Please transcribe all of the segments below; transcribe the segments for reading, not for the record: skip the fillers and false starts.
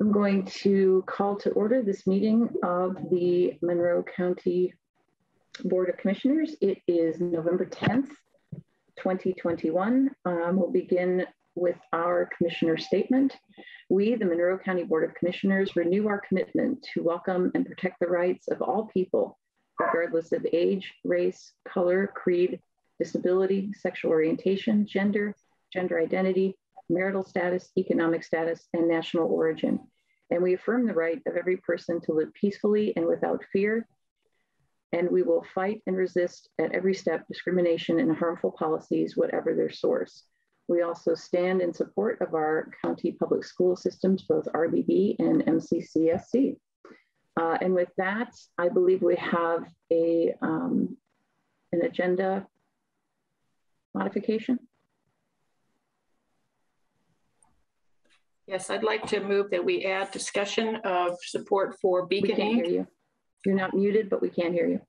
I'm going to call to order this meeting of the Monroe County Board of Commissioners. It is November 10th, 2021. We'll begin with our commissioner statement. We, the Monroe County Board of Commissioners, renew our commitment to welcome and protect the rights of all people, regardless of age, race, color, creed, disability, sexual orientation, gender identity, marital status, economic status, and national origin. And we affirm the right of every person to live peacefully and without fear. And we will fight and resist at every step discrimination and harmful policies, whatever their source. We also stand in support of our county public school systems, both RBB and MCCSC. And with that, I believe we have an agenda modification. Yes, I'd like to move that we add discussion of support for Beacon Inc. We can't hear you. You're not muted, but we can't hear you.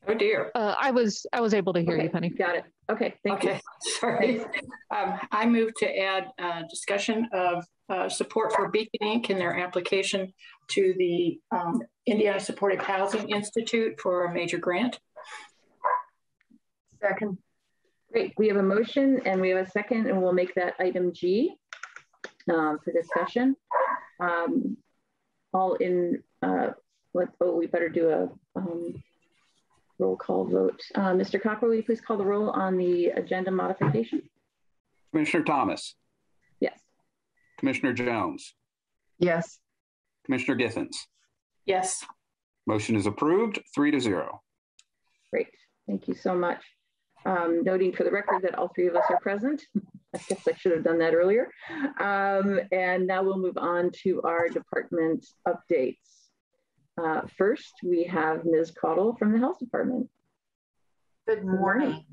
Oh dear. I was able to hear you, Penny. Got it. Okay, thank you. Sorry. I move to add discussion of support for Beacon Inc. in their application to the Indiana Supportive Housing Institute for a major grant. Second. Great, we have a motion and we have a second, and we'll make that item G for discussion. All in, we better do a roll call vote. Mr. Cockrell, will you please call the roll on the agenda modification? Commissioner Thomas. Yes. Commissioner Jones. Yes. Commissioner Githens. Yes. Motion is approved, 3-0. Great, thank you so much. Noting for the record that all three of us are present. I guess I should have done that earlier. And now we'll move on to our department updates. First, we have Ms. Caudle from the Health Department. Good morning.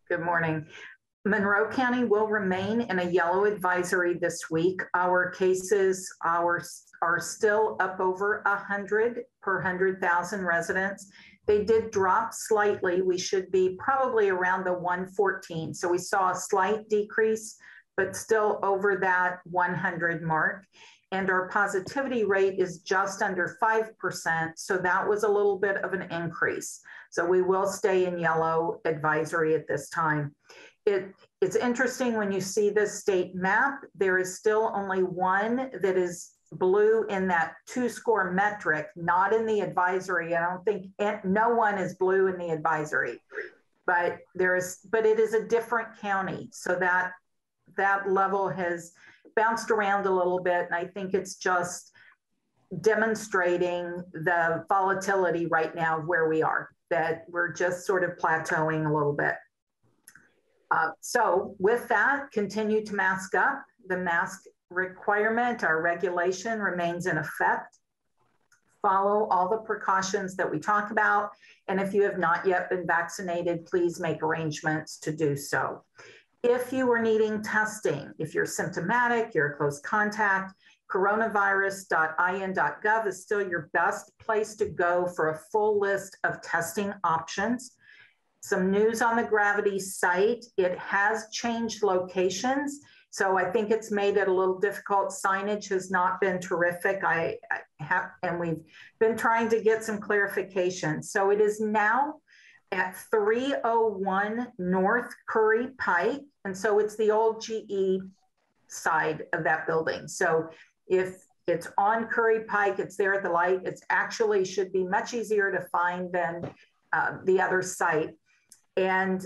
Good morning. Monroe County will remain in a yellow advisory this week. Our cases are still up over 100 per 100,000 residents. They did drop slightly. We should be probably around the 114. So we saw a slight decrease, but still over that 100 mark. And our positivity rate is just under 5%. So that was a little bit of an increase. So we will stay in yellow advisory at this time. It's interesting when you see this state map, there is still only one that is blue in that 2-score metric, not in the advisory. I don't think no one is blue in the advisory, but it is a different county. So that level has bounced around a little bit. And I think it's just demonstrating the volatility right now of where we are, that we're just sort of plateauing a little bit. So with that, continue to mask up. The mask requirement, our regulation remains in effect. Follow all the precautions that we talk about. And if you have not yet been vaccinated, please make arrangements to do so. If you are needing testing, if you're symptomatic, you're a close contact, coronavirus.in.gov is still your best place to go for a full list of testing options. Some news on the Gravity site, it has changed locations. So I think it's made it a little difficult. Signage has not been terrific. And we've been trying to get some clarification. So it is now at 301 North Curry Pike. And so it's the old GE side of that building. So if it's on Curry Pike, it's there at the light, it's actually should be much easier to find than the other site. And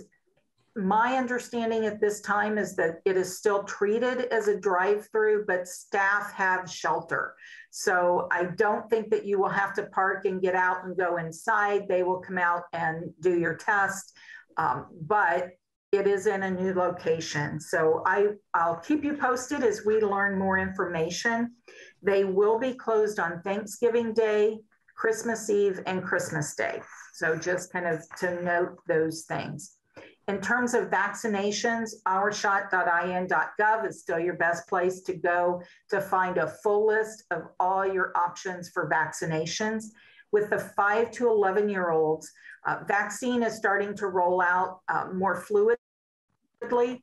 my understanding at this time is that it is still treated as a drive-through, but staff have shelter. So I don't think that you will have to park and get out and go inside. They will come out and do your test, but it is in a new location. So I'll keep you posted as we learn more information. They will be closed on Thanksgiving Day, Christmas Eve, and Christmas Day. So just kind of to note those things. In terms of vaccinations, ourshot.in.gov is still your best place to go to find a full list of all your options for vaccinations. With the 5 to 11-year-olds, vaccine is starting to roll out more fluidly.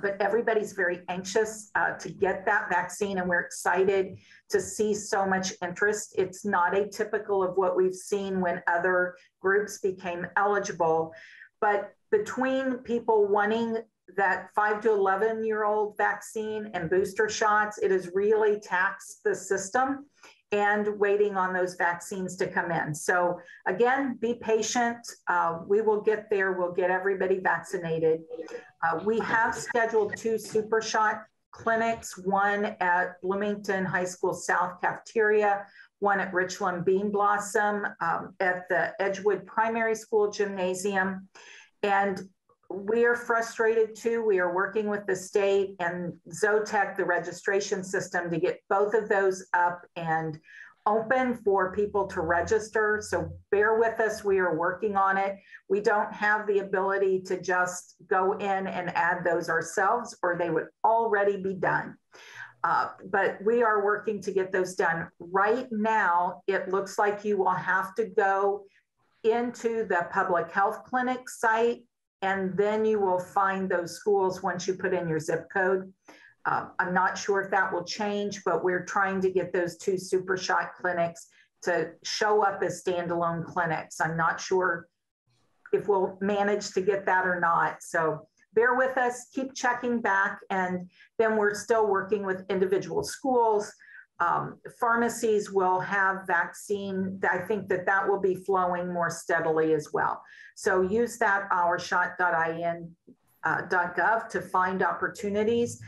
But everybody's very anxious to get that vaccine, and we're excited to see so much interest. It's not atypical of what we've seen when other groups became eligible, but between people wanting that 5 to 11-year-old vaccine and booster shots, it has really taxed the system and waiting on those vaccines to come in. So again, be patient. We will get there. We'll get everybody vaccinated. We have scheduled 2 super shot clinics, one at Bloomington High School South Cafeteria, one at Richland Bean Blossom at the Edgewood Primary School Gymnasium. And we are frustrated too. We are working with the state and Zotec, the registration system, to get both of those up and open for people to register. So bear with us. We are working on it. We don't have the ability to just go in and add those ourselves, or they would already be done. But we are working to get those done. Right now, it looks like you will have to go into the public health clinic site, and then you will find those schools once you put in your zip code. I'm not sure if that will change, but we're trying to get those 2 super shot clinics to show up as standalone clinics. I'm not sure if we'll manage to get that or not. So bear with us, keep checking back. And then we're still working with individual schools. Pharmacies will have vaccine. I think that will be flowing more steadily as well. So use that ourshot.in.gov to find opportunities.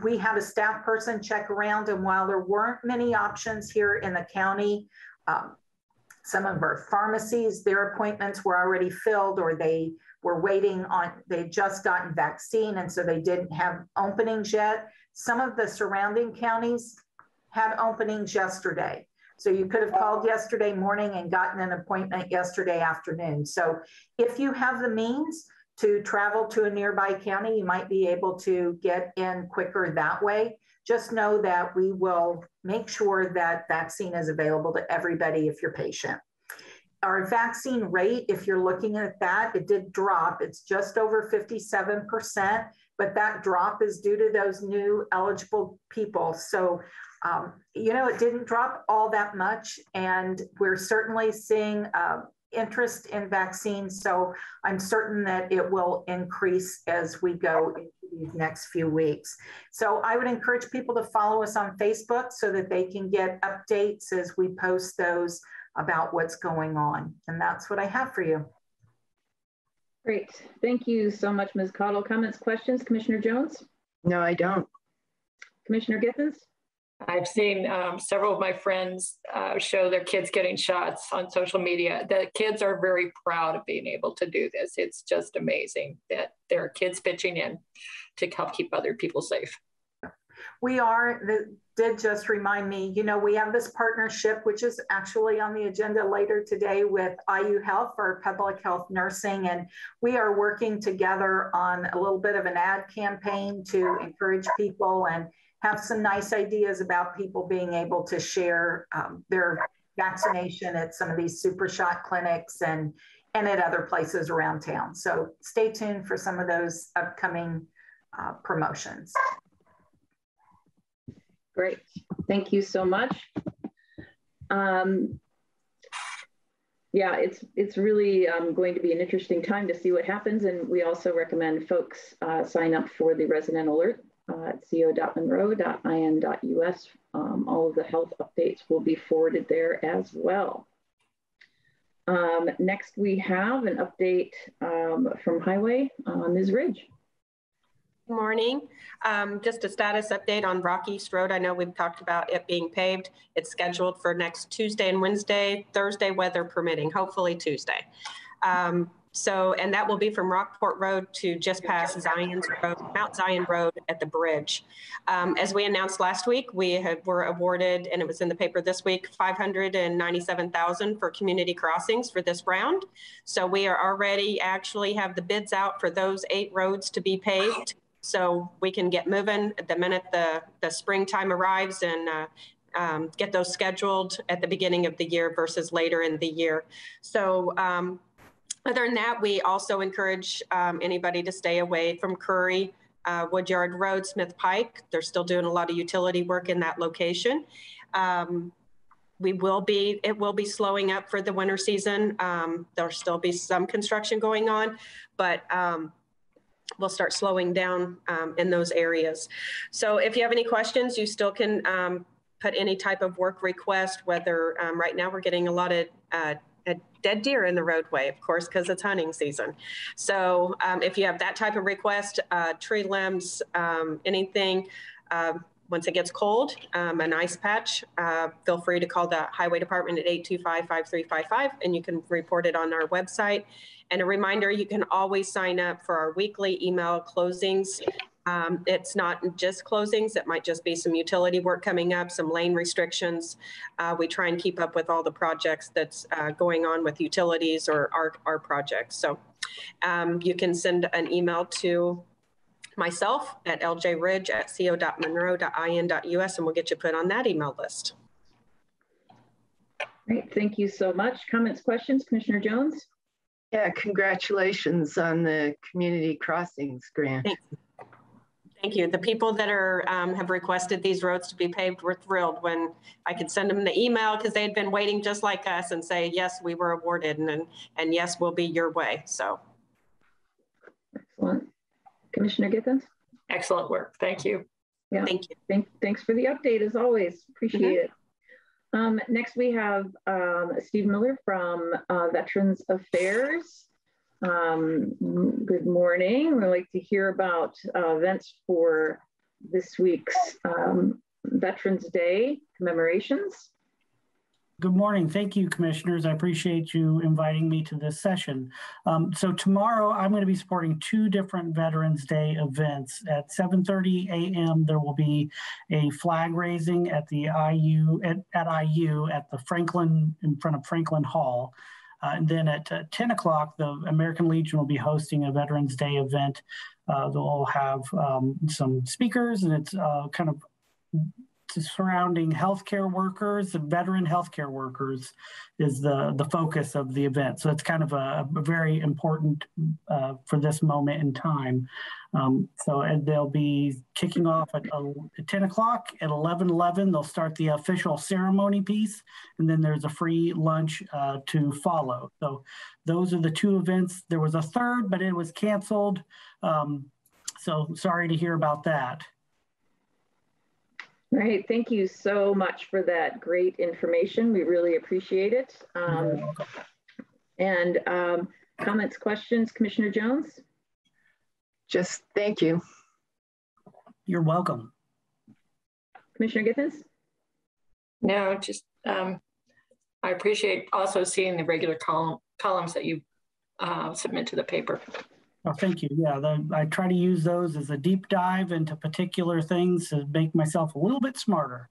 We had a staff person check around, and while there weren't many options here in the county, some of our pharmacies, their appointments were already filled, or they were waiting on, they'd just gotten vaccine, and so they didn't have openings yet. Some of the surrounding counties had openings yesterday. So you could have called yesterday morning and gotten an appointment yesterday afternoon. So if you have the means to travel to a nearby county, you might be able to get in quicker that way. Just know that we will make sure that vaccine is available to everybody if you're patient. Our vaccine rate, if you're looking at that, it did drop. It's just over 57%, but that drop is due to those new eligible people. So it didn't drop all that much, and we're certainly seeing interest in vaccines. So I'm certain that it will increase as we go into these next few weeks. So I would encourage people to follow us on Facebook so that they can get updates as we post those about what's going on. And that's what I have for you. Great. Thank you so much, Ms. Cottle. Comments, questions? Commissioner Jones? No, I don't. Commissioner Giffens? I've seen several of my friends show their kids getting shots on social media. The kids are very proud of being able to do this. It's just amazing that there are kids pitching in to help keep other people safe. That did just remind me, we have this partnership, which is actually on the agenda later today, with IU Health for public health nursing. And we are working together on a little bit of an ad campaign to encourage people and have some nice ideas about people being able to share their vaccination at some of these super shot clinics and at other places around town. So stay tuned for some of those upcoming promotions. Great. Thank you so much. Yeah, it's really going to be an interesting time to see what happens. And we also recommend folks sign up for the resident alert at co.monroe.in.us. All of the health updates will be forwarded there as well. Next, we have an update from Highway, Ms. Ridge. Good morning. Just a status update on Rock East Road. I know we've talked about it being paved. It's scheduled for next Tuesday and Wednesday, Thursday, weather permitting, hopefully Tuesday. And that will be from Rockport Road to just past Zion's Road, Mount Zion Road at the bridge. As we announced last week, we were awarded, and it was in the paper this week, $597,000 for community crossings for this round. So we are already actually have the bids out for those 8 roads to be paved. So we can get moving the minute the springtime arrives and get those scheduled at the beginning of the year versus later in the year. So other than that, we also encourage anybody to stay away from Curry, Woodyard Road, Smith Pike. They're still doing a lot of utility work in that location. It will be slowing up for the winter season. There'll still be some construction going on, but we'll start slowing down in those areas. So if you have any questions, you still can put any type of work request, whether right now we're getting a lot of dead deer in the roadway, of course, because it's hunting season. So if you have that type of request, tree limbs, anything, once it gets cold, an ice patch, feel free to call the Highway Department at 825-5355, and you can report it on our website. And a reminder, you can always sign up for our weekly email closings. It's not just closings. It might just be some utility work coming up, some lane restrictions. We try and keep up with all the projects that's going on with utilities or our projects. So you can send an email to myself at ljridge@co.monroe.in.us, and we'll get you put on that email list. Great, thank you so much. Comments, questions, Commissioner Jones? Yeah, congratulations on the community crossings grant. Thank you. The people that are have requested these roads to be paved were thrilled when I could send them the email, because they had been waiting just like us and say, yes, we were awarded, and yes, we'll be your way. So. Excellent. Commissioner Giffens? Excellent work. Thank you. Yeah. Thank you. Thanks for the update as always. Appreciate it. Next, we have Steve Miller from Veterans Affairs. Good morning. We'd like to hear about events for this week's Veterans Day commemorations. Good morning. Thank you, commissioners. I appreciate you inviting me to this session. So tomorrow I'm going to be supporting two different Veterans Day events. At 7:30 a.m. there will be a flag raising at the IU at the Franklin, in front of Franklin Hall. And then at 10 o'clock, the American Legion will be hosting a Veterans Day event. They'll have some speakers, and it's kind of surrounding healthcare workers. And veteran healthcare workers is the focus of the event. So it's kind of a very important for this moment in time. And they'll be kicking off at 10 o'clock. At 11:11, they'll start the official ceremony piece, and then there's a free lunch to follow. So those are the two events. There was a third, but it was canceled. So sorry to hear about that. All right, thank you so much for that great information. We really appreciate it. Comments, questions, Commissioner Jones? Just thank you. You're welcome. Commissioner Giffens? No, just I appreciate also seeing the regular columns that you submit to the paper. Oh, thank you. Yeah, I try to use those as a deep dive into particular things to make myself a little bit smarter.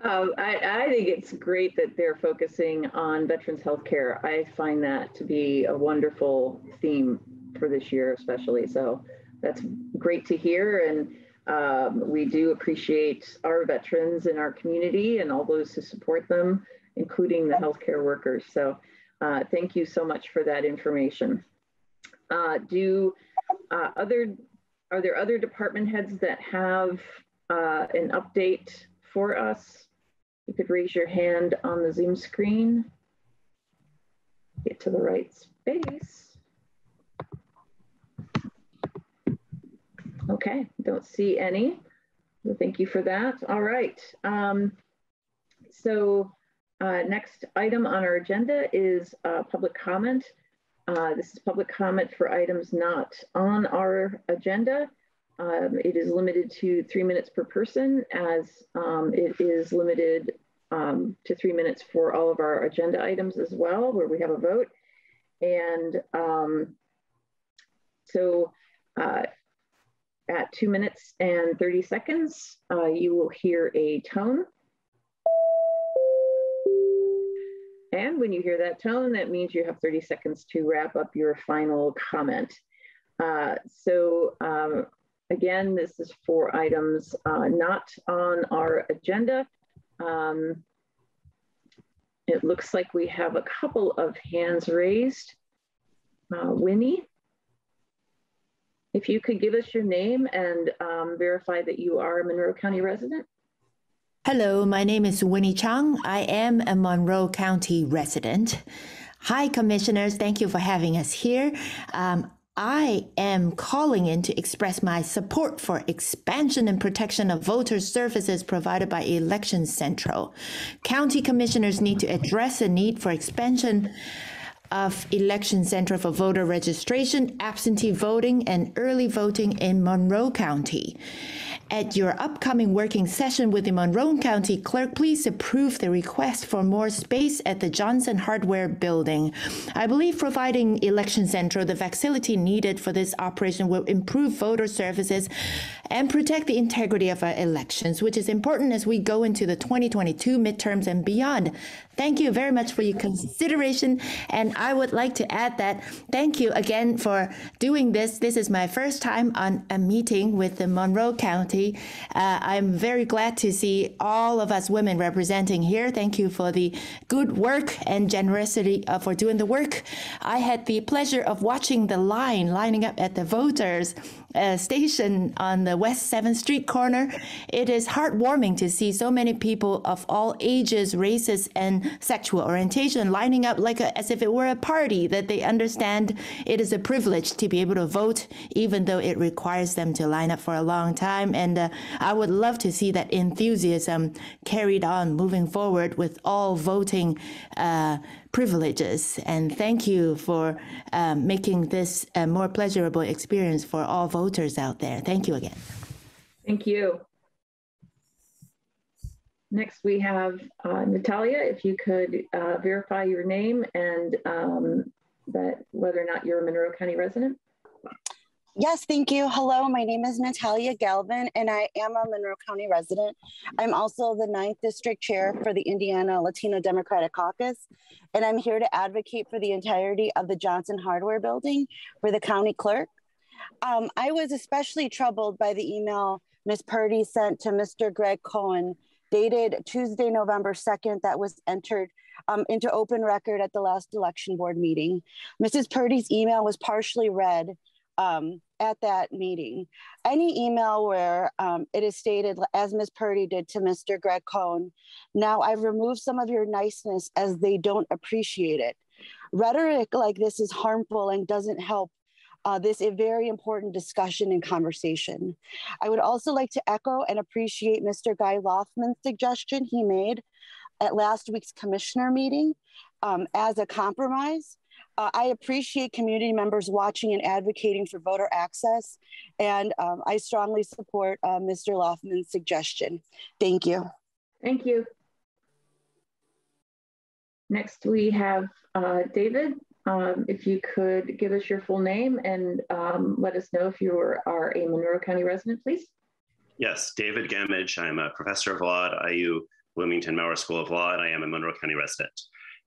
I think it's great that they're focusing on veterans healthcare. I find that to be a wonderful theme for this year, especially. So that's great to hear. And we do appreciate our veterans in our community and all those who support them, including the healthcare workers. So thank you so much for that information. Are there other department heads that have an update for us? You could raise your hand on the Zoom screen. Get to the right space. Okay, don't see any. So thank you for that. All right. Next item on our agenda is public comment. This is public comment for items not on our agenda. It is limited to 3 minutes per person, as it is limited to 3 minutes for all of our agenda items as well, where we have a vote. And at 2 minutes and 30 seconds, you will hear a tone. And when you hear that tone, that means you have 30 seconds to wrap up your final comment. Again, this is for items not on our agenda. It looks like we have a couple of hands raised. Winnie? If you could give us your name and verify that you are a Monroe County resident. Hello, my name is Winnie Chang. I am a Monroe County resident. Hi, commissioners. Thank you for having us here. I am calling in to express my support for expansion and protection of voter services provided by Election Central. County commissioners need to address the need for expansion of Election Center for voter registration, absentee voting, and early voting in Monroe County. At your upcoming working session with the Monroe County Clerk, please approve the request for more space at the Johnson Hardware Building. I believe providing Election Center the facility needed for this operation will improve voter services and protect the integrity of our elections, which is important as we go into the 2022 midterms and beyond. Thank you very much for your consideration. And I would like to add that thank you again for doing this. This is my first time on a meeting with the Monroe County. I'm very glad to see all of us women representing here. Thank you for the good work and generosity for doing the work. I had the pleasure of watching the lining up at the voters station on the West 7th Street corner. It is heartwarming to see so many people of all ages, races, and sexual orientation lining up as if it were a party, that they understand it is a privilege to be able to vote, even though it requires them to line up for a long time. And I would love to see that enthusiasm carried on moving forward with all voting privileges. And thank you for making this a more pleasurable experience for all voters out there. Thank you again. Thank you. Next, we have Natalia. If you could verify your name and that whether or not you're a Monroe County resident. Yes, thank you. Hello, my name is Natalia Galvin, and I am a Monroe County resident. I'm also the 9th District Chair for the Indiana Latino Democratic Caucus, and I'm here to advocate for the entirety of the Johnson Hardware Building for the county clerk. I was especially troubled by the email Ms. Purdy sent to Mr. Greg Cohen, dated Tuesday, November 2nd, that was entered into open record at the last election board meeting. Mrs. Purdy's email was partially read at that meeting. Any email where it is stated, as Ms. Purdy did to Mr. Greg Cohn, now I've removed some of your niceness as they don't appreciate it. Rhetoric like this is harmful and doesn't help this a very important discussion and conversation. I would also like to echo and appreciate Mr. Guy Lothman's suggestion he made at last week's commissioner meeting as a compromise. I appreciate community members watching and advocating for voter access, and I strongly support Mr. Lothman's suggestion. Thank you. Thank you. Next, we have David. If you could give us your full name and let us know if you are a Monroe County resident, please. Yes, David Gamage. I'm a professor of law at IU Bloomington Maurer School of Law, and I am a Monroe County resident.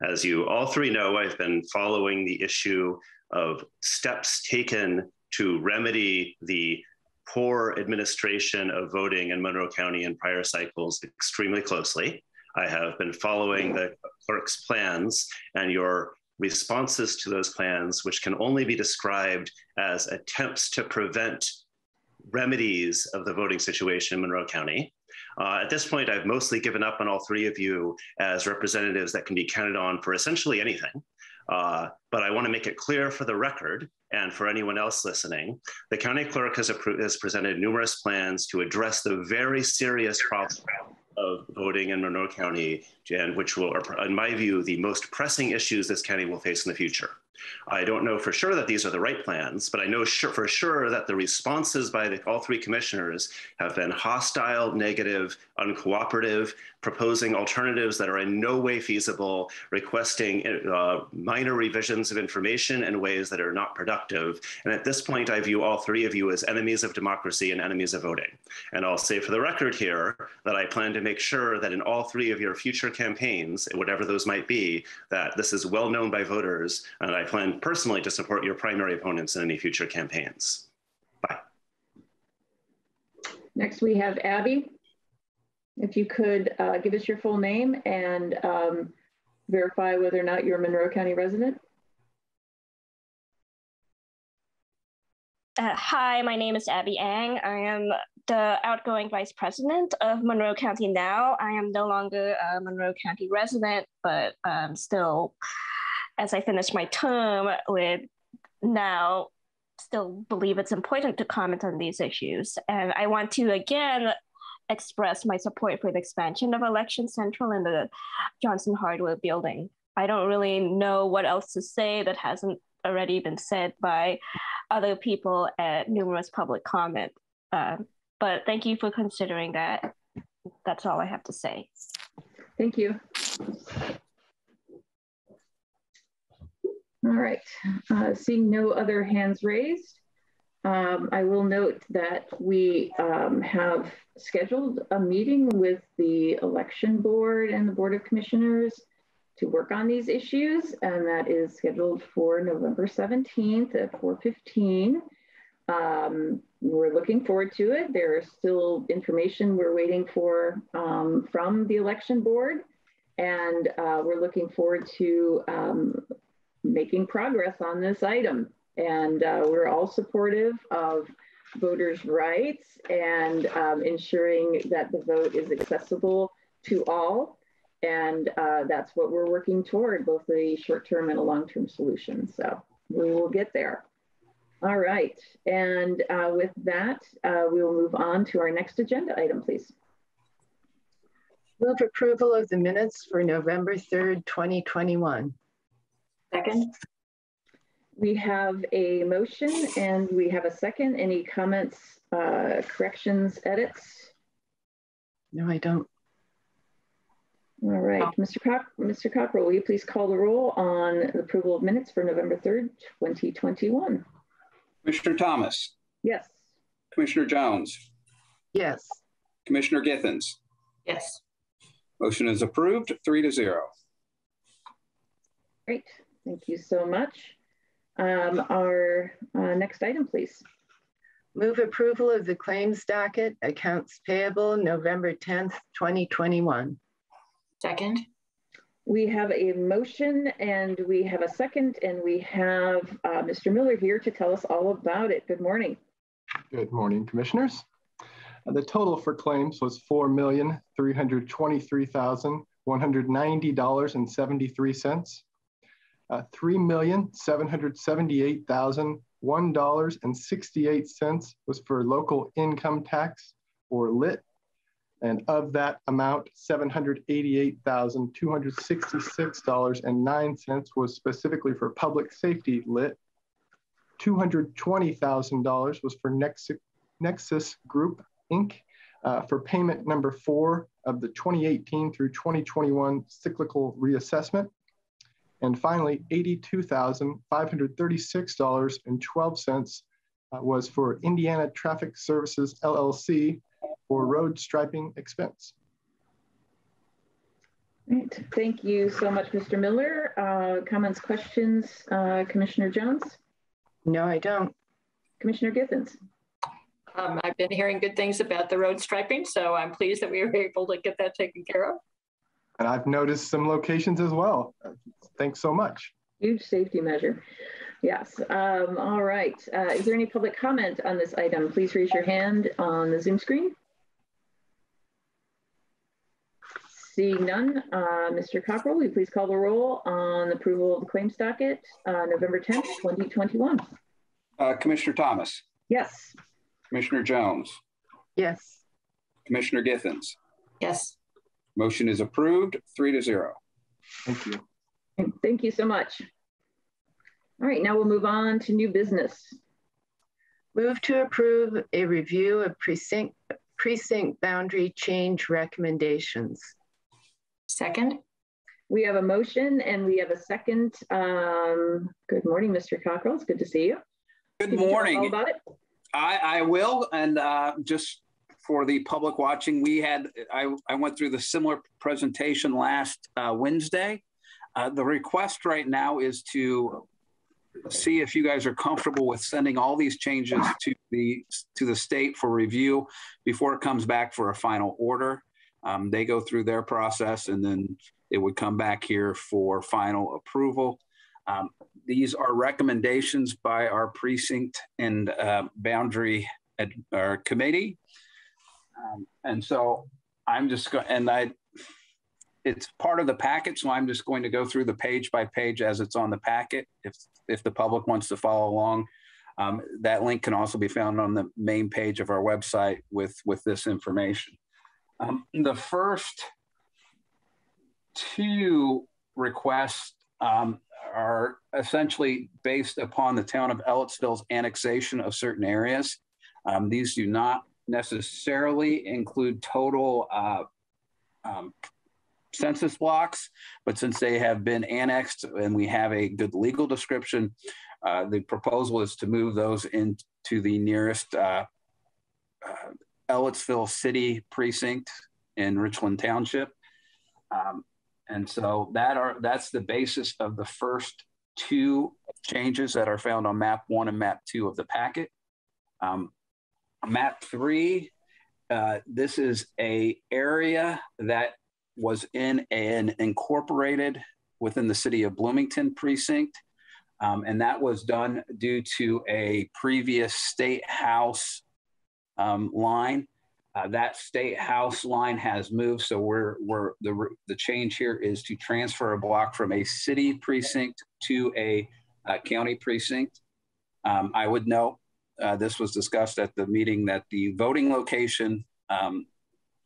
As you all three know, I've been following the issue of steps taken to remedy the poor administration of voting in Monroe County in prior cycles extremely closely. I have been following the clerk's plans and your responses to those plans, which can only be described as attempts to prevent remedies of the voting situation in Monroe County. At this point, I've mostly given up on all three of you as representatives that can be counted on for essentially anything. But I want to make it clear for the record and for anyone else listening, the county clerk has presented numerous plans to address the very serious problem of voting in Monroe County, and which will, in my view, the most pressing issues this county will face in the future. I don't know for sure that these are the right plans, but I know for sure that the responses by all three commissioners have been hostile, negative, uncooperative, proposing alternatives that are in no way feasible, requesting minor revisions of information in ways that are not productive. And at this point, I view all three of you as enemies of democracy and enemies of voting. And I'll say for the record here that I plan to make sure that in all three of your future campaigns, whatever those might be, that this is well known by voters, and I plan personally to support your primary opponents in any future campaigns. Bye. Next, we have Abby. If you could give us your full name and verify whether or not you're a Monroe County resident. Hi, Hi, my name is Abby Ang. I am the outgoing vice president of Monroe County now. I am no longer a Monroe County resident, but still, as I finish my term, would now still believe it's important to comment on these issues. And I want to again express my support for the expansion of Election Central in the Johnson Hardware building. I don't really know what else to say that hasn't already been said by other people at numerous public comment. But thank you for considering that. That's all I have to say. Thank you. All right, seeing no other hands raised, I will note that we have scheduled a meeting with the election board and the Board of Commissioners to work on these issues, and that is scheduled for November 17th at 4:15. We're looking forward to it. There's still information we're waiting for from the election board, and we're looking forward to making progress on this item. And we're all supportive of voters' rights and ensuring that the vote is accessible to all. And that's what we're working toward, both the short-term and a long-term solution. So we will get there. All right, and with that, we will move on to our next agenda item, please. Move approval of the minutes for November 3rd, 2021. Second. We have a motion and we have a second. Any comments, corrections, edits? No, I don't. All right, Mr. Cockrell, will you please call the roll on the approval of minutes for November 3rd, 2021? Commissioner Thomas? Yes. Commissioner Jones? Yes. Commissioner Githens? Yes. Motion is approved, 3-0. Great, thank you so much. Our next item, please. Move approval of the claims docket, accounts payable, November 10th, 2021. Second. We have a motion and we have a second, and we have Mr. Miller here to tell us all about it. Good morning. Good morning, commissioners. The total for claims was $4,323,190.73. $3,778,001.68 was for local income tax, or LIT. And of that amount, $788,266.09 was specifically for public safety lit. $220,000 was for Nexus Group, Inc. For payment number 4 of the 2018 through 2021 cyclical reassessment. And finally, $82,536.12 was for Indiana Traffic Services, LLC, for road striping expense. Great. Thank you so much, Mr. Miller. Comments, questions, Commissioner Jones? No, I don't. Commissioner Githens? I've been hearing good things about the road striping, so I'm pleased that we were able to get that taken care of. And I've noticed some locations as well. Thanks so much. Huge safety measure. Yes. All right. Is there any public comment on this item? Please raise your hand on the Zoom screen. Seeing none, Mr. Cockrell, will you please call the roll on the approval of the claims docket, November 10th, 2021? Commissioner Thomas? Yes. Commissioner Jones? Yes. Commissioner Githens? Yes. Motion is approved, 3-0. Thank you. Thank you so much. All right, now we'll move on to new business. Move to approve a review of precinct boundary change recommendations. Second. We have a motion and we have a second. Good morning, Mr. Cockrell. It's good to see you. Good morning. All about it? I will, and just for the public watching, I went through the similar presentation last Wednesday. The request right now is to see if you guys are comfortable with sending all these changes to the state for review before it comes back for a final order. They go through their process and then it would come back here for final approval. These are recommendations by our precinct and boundary committee. And so I'm just going, it's part of the packet, so I'm just going to go through the page by page as it's on the packet. If the public wants to follow along, that link can also be found on the main page of our website with this information. The first two requests are essentially based upon the town of Ellettsville's annexation of certain areas. These do not necessarily include total census blocks, but since they have been annexed and we have a good legal description, the proposal is to move those into the nearest Ellettsville City precinct in Richland Township. And so that's the basis of the first two changes that are found on map 1 and map 2 of the packet. Map 3, this is a area that was in an incorporated within the city of Bloomington precinct. And that was done due to a previous state house line. That state house line has moved. So the change here is to transfer a block from a city precinct to a county precinct. I would note, this was discussed at the meeting, that the voting location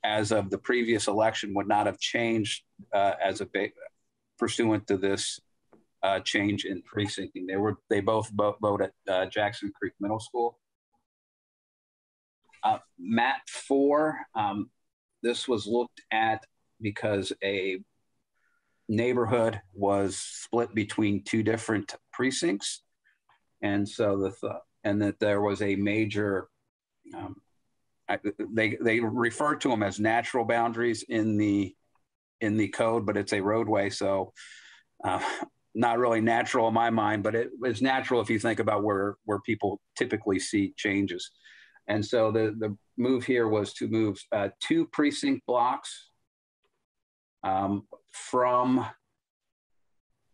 as of the previous election would not have changed pursuant to this change in precincting. They both vote at Jackson Creek Middle School. Map 4, this was looked at because a neighborhood was split between two different precincts, and so that there was a major. They refer to them as natural boundaries in the code, but it's a roadway, so not really natural in my mind, but it is natural if you think about where people typically see changes. And so the move here was to move 2 precinct blocks from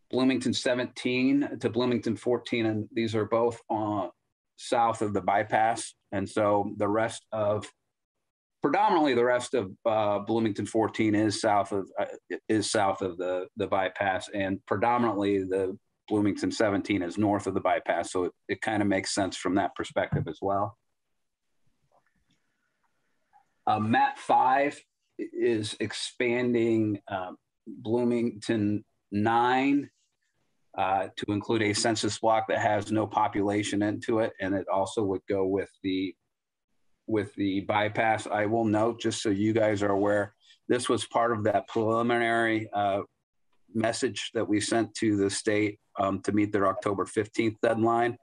Bloomington 17 to Bloomington 14, and these are both south of the bypass. And so predominantly the rest of Bloomington 14 is south of the bypass, and predominantly the Bloomington 17 is north of the bypass. So it kind of makes sense from that perspective as well. Map 5 is expanding Bloomington 9 to include a census block that has no population into it, and it also would go with the bypass. I will note, just so you guys are aware, this was part of that preliminary message that we sent to the state to meet their October 15th deadline.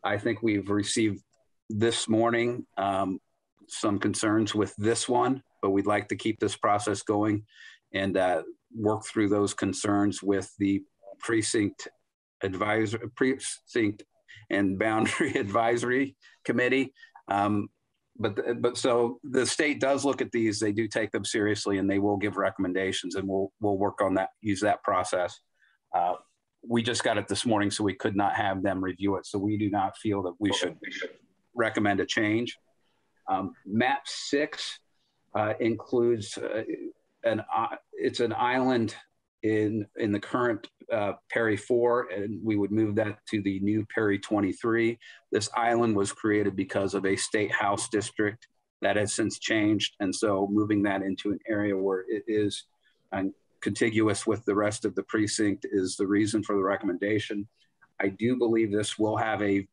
I think we've received this morning some concerns with this one, but we'd like to keep this process going and work through those concerns with the precinct and boundary advisory committee. But so the state does look at these, they do take them seriously, and they will give recommendations, and we'll work on that, use that process. We just got it this morning, so we could not have them review it. So we do not feel that we should recommend a change. Map 6 includes it's an island in the current Perry 4, and we would move that to the new Perry 23. This island was created because of a state house district that has since changed, and so moving that into an area where it is contiguous with the rest of the precinct is the reason for the recommendation. I do believe this will have a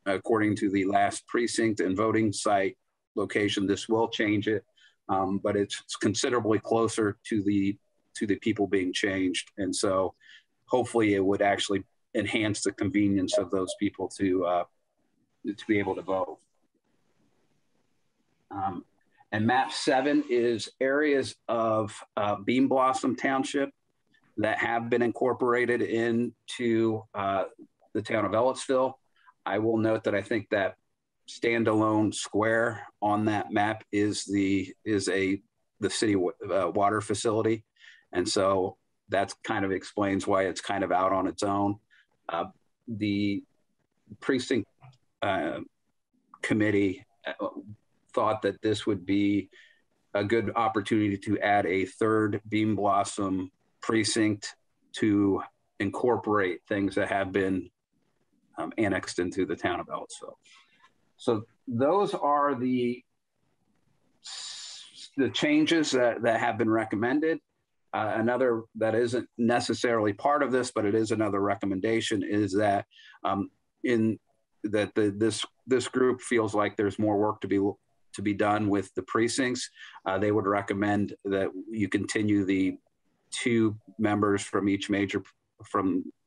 according to the last precinct and voting site location, this will change it, but it's considerably closer to the people being changed. And so hopefully it would actually enhance the convenience of those people to be able to vote. And map 7 is areas of Bean Blossom Township that have been incorporated into the town of Ellettsville. I will note that I think that standalone square on that map is the city water facility. And so that's kind of explains why it's kind of out on its own. The precinct committee thought that this would be a good opportunity to add a third Beam Blossom precinct to incorporate things that have been annexed into the town of Ellisville. So those are the changes that have been recommended. Another that isn't necessarily part of this, but it is another recommendation, is that this group feels like there's more work to be done with the precincts. They would recommend that you continue the 2 members from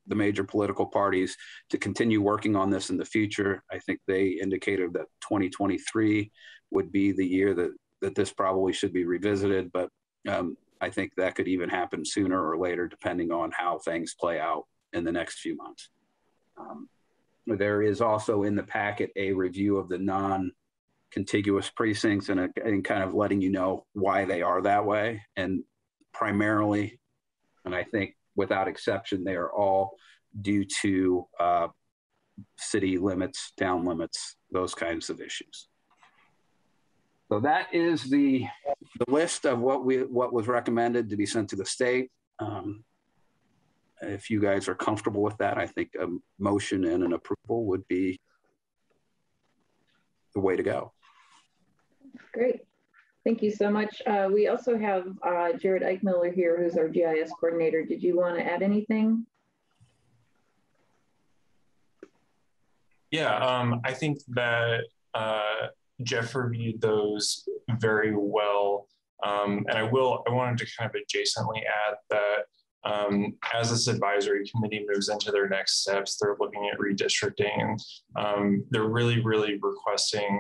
the major political parties to continue working on this in the future. I think they indicated that 2023 would be the year that this probably should be revisited, but I think that could even happen sooner or later, depending on how things play out in the next few months. There is also in the packet a review of the non-contiguous precincts and kind of letting you know why they are that way. And primarily, and I think without exception, they are all due to city limits, town limits, those kinds of issues. So that is the list of what was recommended to be sent to the state. If you guys are comfortable with that, I think a motion and an approval would be the way to go. Great. Thank you so much. We also have Jared Eichmiller here, who's our GIS coordinator. Did you want to add anything? Yeah, I think that Jeff reviewed those very well. And I wanted to kind of adjacently add that as this advisory committee moves into their next steps, they're looking at redistricting, and they're really requesting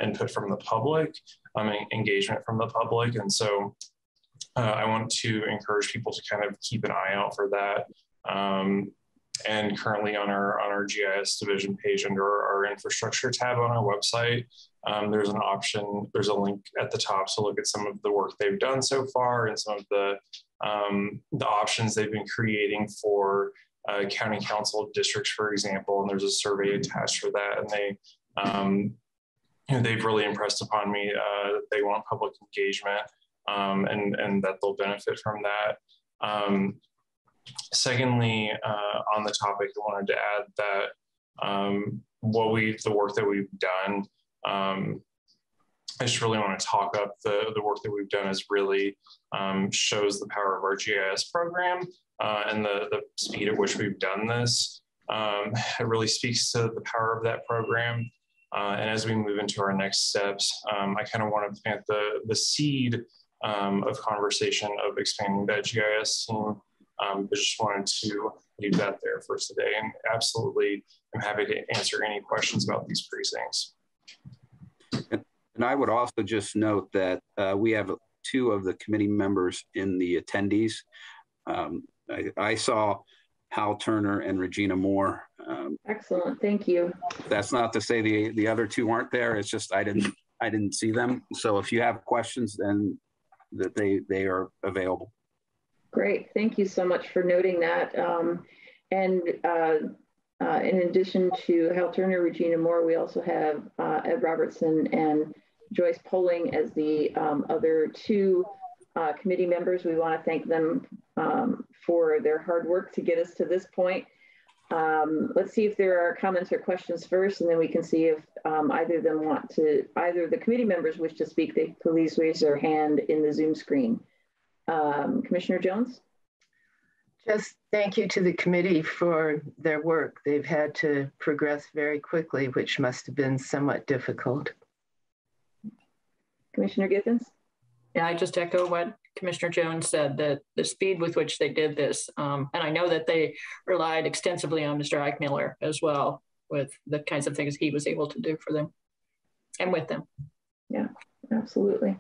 input from the public, engagement from the public. And so I want to encourage people to kind of keep an eye out for that. And currently on our GIS division page under our infrastructure tab on our website, there's an option, there's a link at the top to look at some of the work they've done so far and some of the options they've been creating for county council districts, for example. And there's a survey attached for that. And they've really impressed upon me that they want public engagement and that they'll benefit from that. Secondly, on the topic, I wanted to add that the work that we've done, I just really want to talk up the work that we've done is really shows the power of our GIS program and the speed at which we've done this. It really speaks to the power of that program. And as we move into our next steps, I kind of want to plant the seed of conversation of expanding that GIS team. But just wanted to leave that there for today, and absolutely I'm happy to answer any questions about these precincts. And I would also just note that we have 2 of the committee members in the attendees. I saw Hal Turner and Regina Moore. Excellent, thank you. That's not to say the other 2 aren't there. It's just I didn't see them. So if you have questions, then that they are available. Great, thank you so much for noting that. In addition to Hal Turner, Regina Moore, we also have Ed Robertson and Joyce Poling as the other 2 committee members. We want to thank them for their hard work to get us to this point. Let's see if there are comments or questions first, and then we can see if either the committee members wish to speak. They please raise their hand in the Zoom screen. Commissioner Jones? Just thank you to the committee for their work. They've had to progress very quickly, which must have been somewhat difficult. Commissioner Giffens? Yeah, I just echo what Commissioner Jones said, that the speed with which they did this, and I know that they relied extensively on Mr. Eichmiller as well with the kinds of things he was able to do for them and with them. Yeah, absolutely.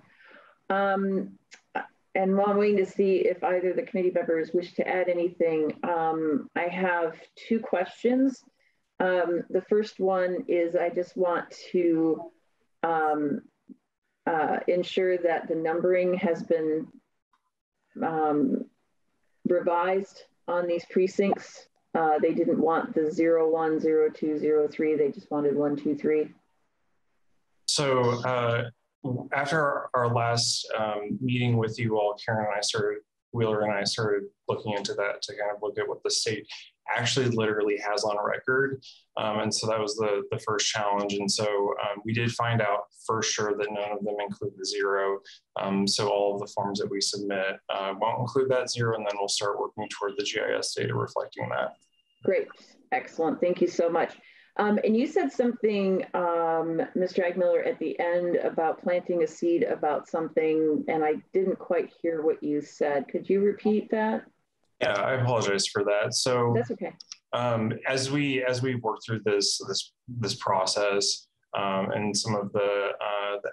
And while I'm waiting to see if either of the committee members wish to add anything, I have 2 questions. The first one is I just want to ensure that the numbering has been revised on these precincts. They didn't want the 01, 02, 03. They just wanted 1, 2, 3. So after our last meeting with you all, Wheeler and I started looking into that to kind of look at what the state actually literally has on record. And so that was the first challenge. And so we did find out for sure that none of them include the 0. So all of the forms that we submit won't include that 0, and then we'll start working toward the GIS data reflecting that. Great, excellent, thank you so much. And you said something, Mr. Eichmiller, at the end about planting a seed about something, and I didn't quite hear what you said. Could you repeat that? Yeah, I apologize for that. So that's okay. As we work through this process and some of the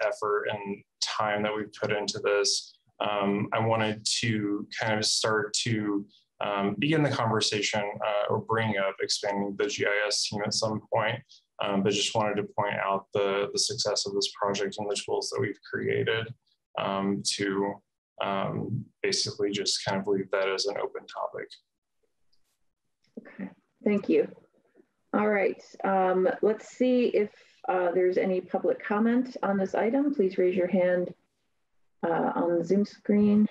effort and time that we've put into this, I wanted to kind of start to begin the conversation or bring up expanding the GIS team at some point, but just wanted to point out the success of this project and the tools that we've created to basically just kind of leave that as an open topic. Okay, thank you. All right, let's see if there's any public comment on this item. Please raise your hand on the Zoom screen.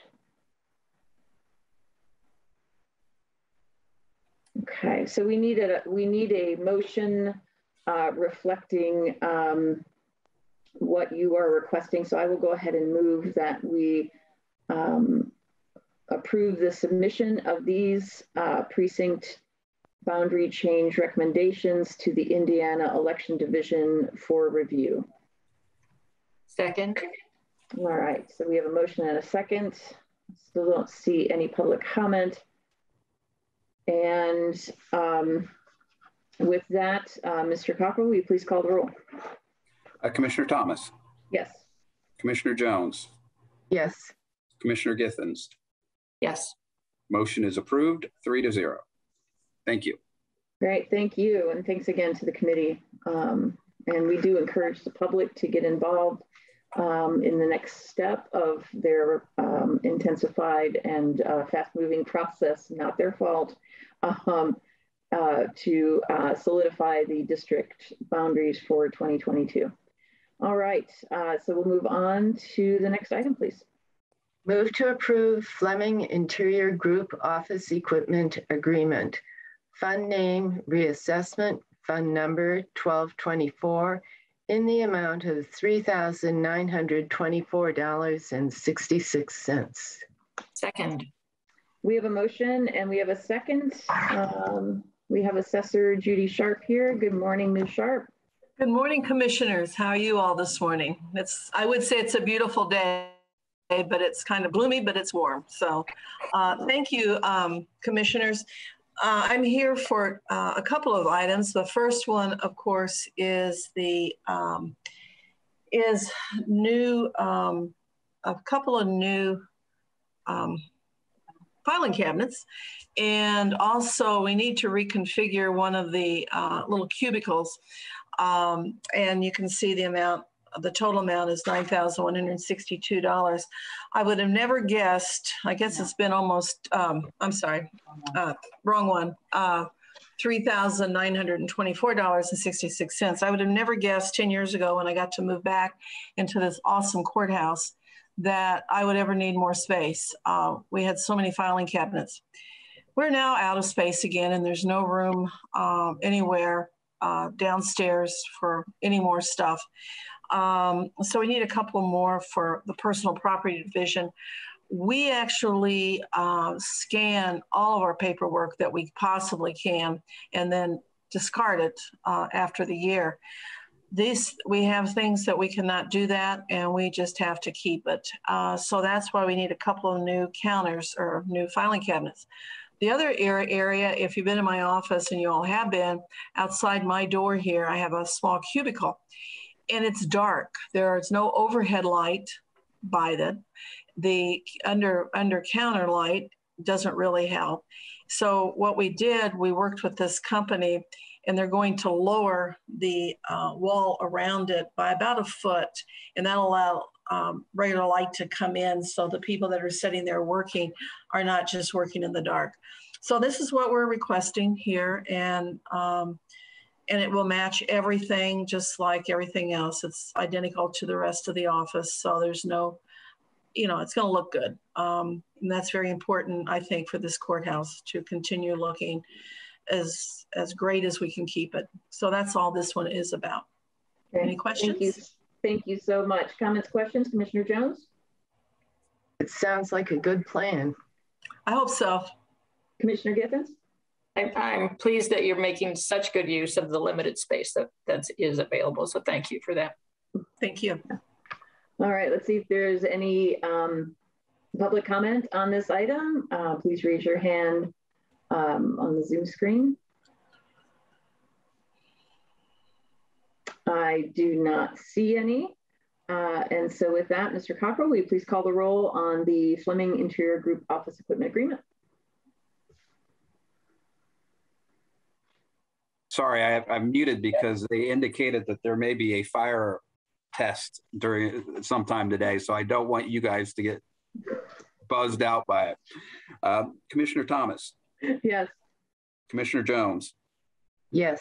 Okay, so we need a motion reflecting what you are requesting. So I will go ahead and move that we approve the submission of these precinct boundary change recommendations to the Indiana Election Division for review. Second. All right, so we have a motion and a second. Still don't see any public comment. And with that, Mr. Cockrell, will you please call the roll? Commissioner Thomas. Yes. Commissioner Jones. Yes. Commissioner Githens. Yes. Motion is approved, 3-0. Thank you. Great, thank you. And thanks again to the committee. And we do encourage the public to get involved in the next step of their intensified and fast-moving process, not their fault, to solidify the district boundaries for 2022. All right, so we'll move on to the next item, please. Move to approve Fleming Interior Group Office Equipment Agreement. Fund name, reassessment, fund number 1224, in the amount of $3,924.66. Second. We have a motion and we have a second. We have Assessor Judy Sharp here. Good morning, Ms. Sharp. Good morning, commissioners. How are you all this morning? I would say it's a beautiful day, but it's kind of gloomy, but it's warm. So thank you, commissioners. I'm here for a couple of items. The first one, of course, is a couple of new filing cabinets. And also we need to reconfigure one of the little cubicles. And you can see the amount, the total amount is $9,162. I would have never guessed, I guess it's been almost, I'm sorry, wrong one, $3,924.66. I would have never guessed 10 years ago when I got to move back into this awesome courthouse that I would ever need more space. We had so many filing cabinets. We're now out of space again, and there's no room anywhere downstairs for any more stuff. So we need a couple more for the personal property division. We actually scan all of our paperwork that we possibly can and then discard it after the year. We have things that we cannot do that, and we just have to keep it. So that's why we need a couple of new counters or new filing cabinets. The other area, if you've been in my office, and you all have been, outside my door here, I have a small cubicle, and it's dark. There's no overhead light by it. The under counter light doesn't really help. So what we did, we worked with this company, and they're going to lower the wall around it by about 1 foot, and that'll allow regular light to come in, so the people that are sitting there working are not just working in the dark. So this is what we're requesting here, and it will match everything just like everything else. It's identical to the rest of the office, so there's no, you know, it's going to look good. And that's very important, I think, for this courthouse to continue looking as great as we can keep it. So that's all this one is about. Okay. Any questions? Thank you so much. Comments, questions, Commissioner Jones? It sounds like a good plan. I hope so. Commissioner Giffens? I'm pleased that you're making such good use of the limited space that is available. So thank you for that. Thank you. All right, let's see if there's any public comment on this item. Please raise your hand on the Zoom screen. I do not see any. And so with that, Mr. Cockrell, will you please call the roll on the Fleming Interior Group Office Equipment Agreement? Sorry, I'm muted because they indicated that there may be a fire test during sometime today. So I don't want you guys to get buzzed out by it. Commissioner Thomas? Yes. Commissioner Jones? Yes.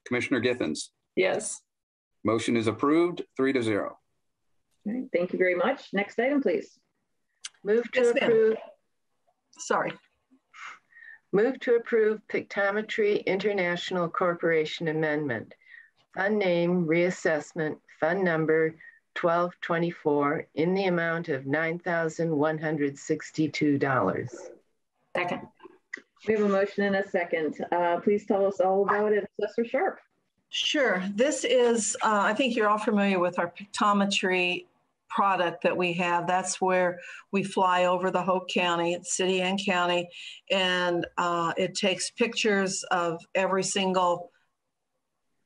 Commissioner Giffens? Yes. Motion is approved, 3-0. All right, thank you very much. Next item, please. Move to approve. Sorry. Move to approve Pictometry International Corporation Amendment. Fund name reassessment, fund number 1224 in the amount of $9,162. Second. We have a motion and a second. Please tell us all about it, Assessor Sharp. Sure. This is, I think you're all familiar with our pictometry product that we have. That's where we fly over the whole county, city and county, and it takes pictures of every single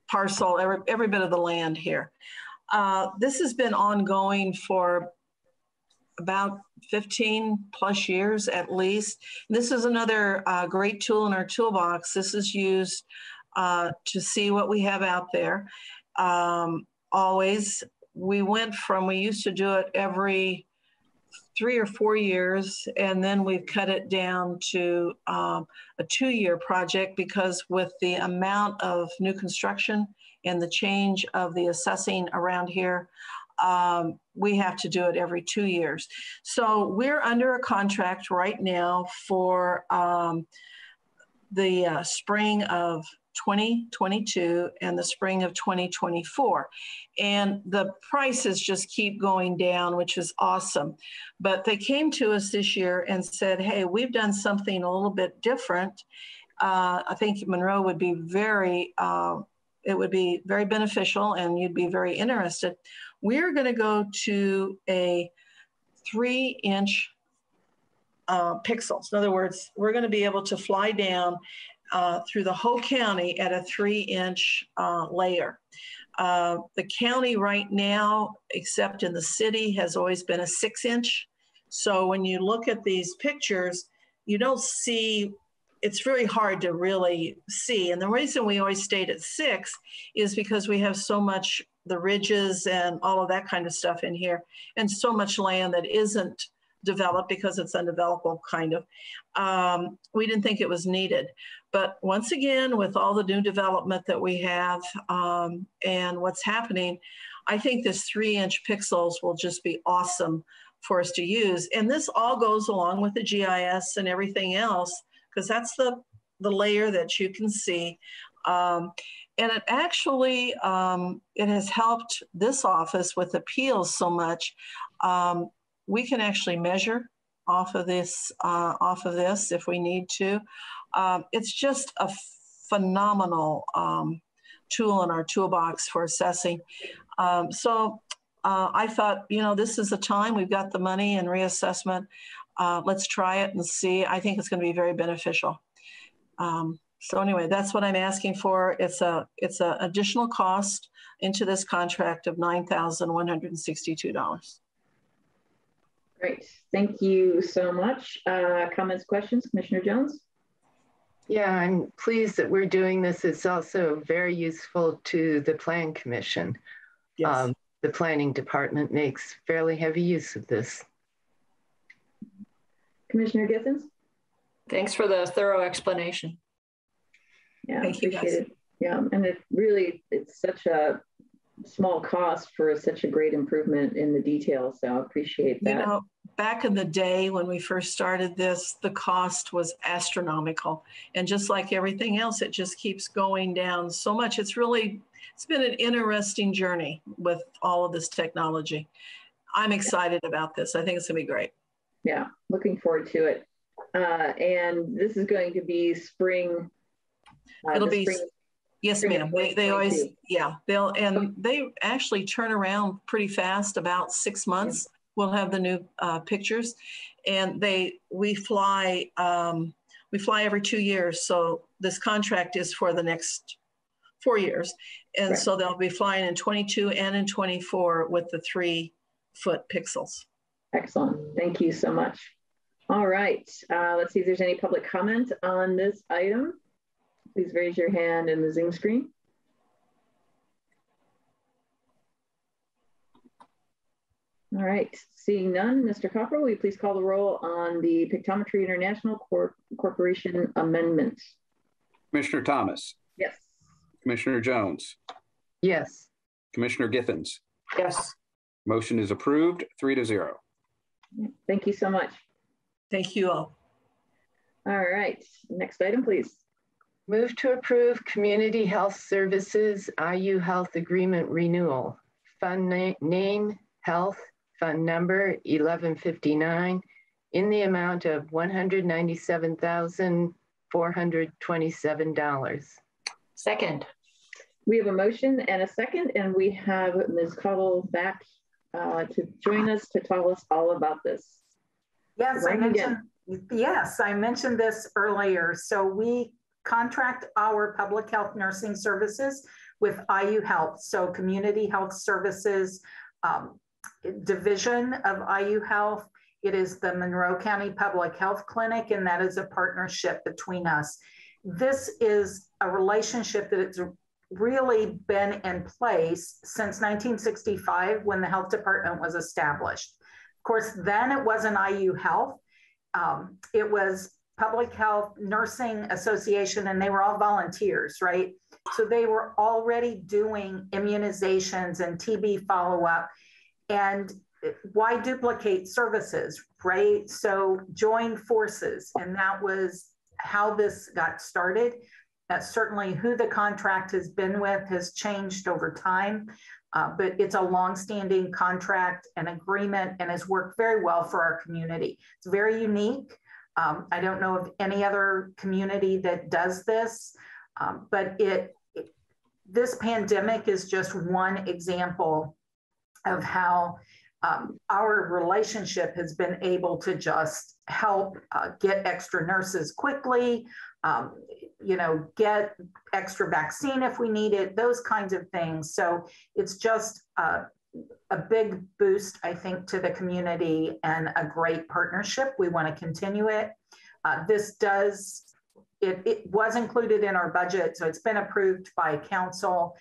parcel, every bit of the land here. This has been ongoing for about 15 plus years at least. And this is another great tool in our toolbox. This is used to see what we have out there. Always, we used to do it every 3 or 4 years, and then we've cut it down to a 2-year project because with the amount of new construction and the change of the assessing around here, we have to do it every 2 years. So we're under a contract right now for the spring of 2022 and the spring of 2024. And the prices just keep going down, which is awesome. But they came to us this year and said, hey, we've done something a little bit different. I think Monroe would be it would be very beneficial and you'd be very interested. We're going to go to a 3-inch pixels. In other words, we're going to be able to fly down through the whole county at a 3-inch layer. The county right now, except in the city, has always been a 6-inch. So when you look at these pictures, you don't see, it's very hard to really see. And the reason we always stayed at 6 is because we have so much, the ridges and all of that kind of stuff in here, and so much land that isn't developed because it's undevelopable kind of. We didn't think it was needed. But once again, with all the new development that we have and what's happening, I think this 3-inch pixels will just be awesome for us to use. And this all goes along with the GIS and everything else, because that's the layer that you can see. And it actually, it has helped this office with appeals so much. We can actually measure off of this if we need to. It's just a phenomenal tool in our toolbox for assessing. So I thought, you know, this is the time, we've got the money and reassessment. Let's try it and see. I think it's going to be very beneficial. So anyway, that's what I'm asking for. It's a additional cost into this contract of $9,162. Great, thank you so much. Comments, questions, Commissioner Jones? Yeah, I'm pleased that we're doing this. It's also very useful to the Plan Commission. Yes. The planning department makes fairly heavy use of this. Commissioner Githens? Thanks for the thorough explanation. Yeah, Thank you, appreciate guys. it. Yeah, and it's such a small cost for such a great improvement in the details. So I appreciate that. You know, back in the day when we first started this, the cost was astronomical. And just like everything else, it just keeps going down so much. It's been an interesting journey with all of this technology. I'm excited about this. I think it's gonna be great. Yeah, looking forward to it. And this is going to be spring. It'll be spring. Yes, ma'am. They always, yeah, they actually turn around pretty fast, about 6 months. Yeah. We'll have the new pictures, and we fly every 2 years. So this contract is for the next 4 years. And right. So they'll be flying in 22 and in 24 with the 3-foot pixels. Excellent. Thank you so much. All right. Let's see if there's any public comment on this item. Please raise your hand in the Zoom screen. All right, seeing none, Mr. Cockrell, will you please call the roll on the Pictometry International Corporation amendment? Commissioner Thomas? Yes. Commissioner Jones? Yes. Commissioner Githens? Yes. Motion is approved, 3-0. Thank you so much. Thank you all. All right, next item, please. Move to approve Community Health Services IU Health Agreement Renewal. Fund name, Health, Fund number 1159 in the amount of $197,427. Second. We have a motion and a second, and we have Ms. Cottle back to join us to tell us all about this. Yes, I mentioned this earlier. So we contract our public health nursing services with IU Health. So Community Health Services division of IU Health. It is the Monroe County Public Health Clinic, and that is a partnership between us. This is a relationship that it's really been in place since 1965 when the health department was established. Of course, then it wasn't IU Health. It was Public Health Nursing Association, and they were all volunteers, right? So they were already doing immunizations and TB follow-up. And why duplicate services, right? So join forces, and that was how this got started. That's certainly who the contract has been with has changed over time, but it's a longstanding contract and agreement and has worked very well for our community. It's very unique. I don't know of any other community that does this, but this pandemic is just one example of how our relationship has been able to just help get extra nurses quickly, get extra vaccine if we need it, those kinds of things. So it's just a big boost, I think, to the community and a great partnership. We want to continue it. It was included in our budget, so it's been approved by council.